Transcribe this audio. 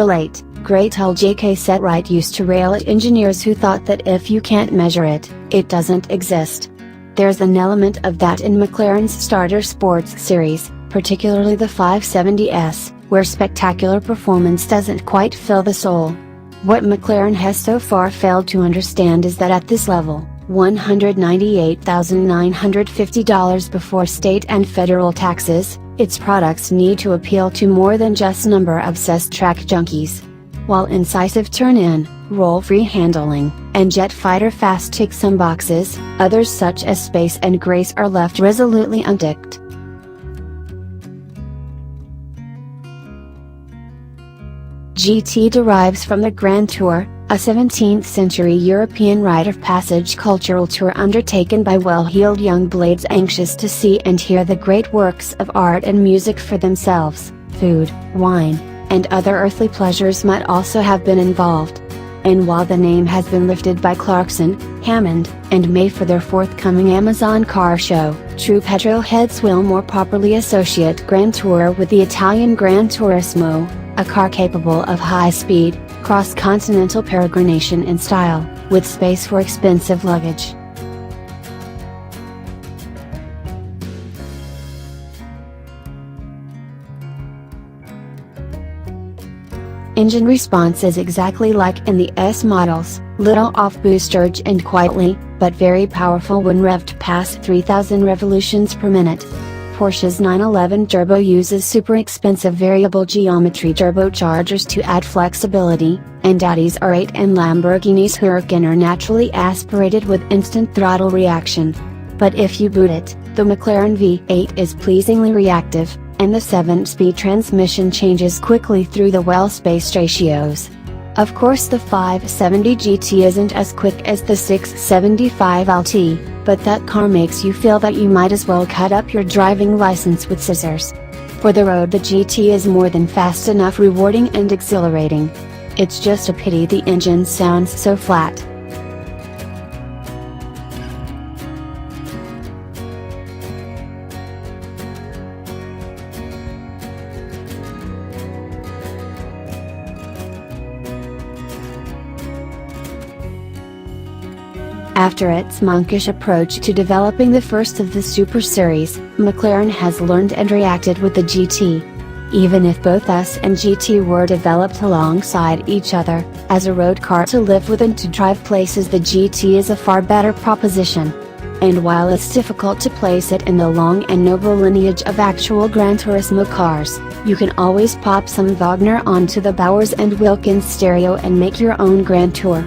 The late, great LJK Setright used to rail at engineers who thought that if you can't measure it, it doesn't exist. There's an element of that in McLaren's starter sports series, particularly the 570S, where spectacular performance doesn't quite fill the soul. What McLaren has so far failed to understand is that at this level, $198,950 before state and federal taxes, its products need to appeal to more than just number-obsessed track junkies. While incisive turn-in, roll-free handling, and jet fighter fast tick some boxes, others such as space and grace are left resolutely unticked. GT derives from the Grand Tour, a 17th-century European rite of passage cultural tour undertaken by well-heeled young blades anxious to see and hear the great works of art and music for themselves. Food, wine, and other earthly pleasures might also have been involved. And while the name has been lifted by Clarkson, Hammond, and May for their forthcoming Amazon car show, true petrolheads will more properly associate Grand Tour with the Italian Gran Turismo, a car capable of high-speed, cross-continental peregrination in style, with space for expensive luggage. Engine response is exactly like in the S models, little off-boostage and quietly, but very powerful when revved past 3,000 revolutions per minute. Porsche's 911 Turbo uses super expensive variable geometry turbochargers to add flexibility, and Audi's R8 and Lamborghini's Huracan are naturally aspirated with instant throttle reaction. But if you boot it, the McLaren V8 is pleasingly reactive, and the 7-speed transmission changes quickly through the well-spaced ratios. Of course the 570 GT isn't as quick as the 675 LT, but that car makes you feel that you might as well cut up your driving license with scissors. For the road the GT is more than fast enough, rewarding and exhilarating. It's just a pity the engine sounds so flat. After its monkish approach to developing the first of the Super Series, McLaren has learned and reacted with the GT. Even if both S and GT were developed alongside each other, as a road car to live with and to drive places, the GT is a far better proposition. And while it's difficult to place it in the long and noble lineage of actual Gran Turismo cars, you can always pop some Wagner onto the Bowers and Wilkins stereo and make your own Grand Tour.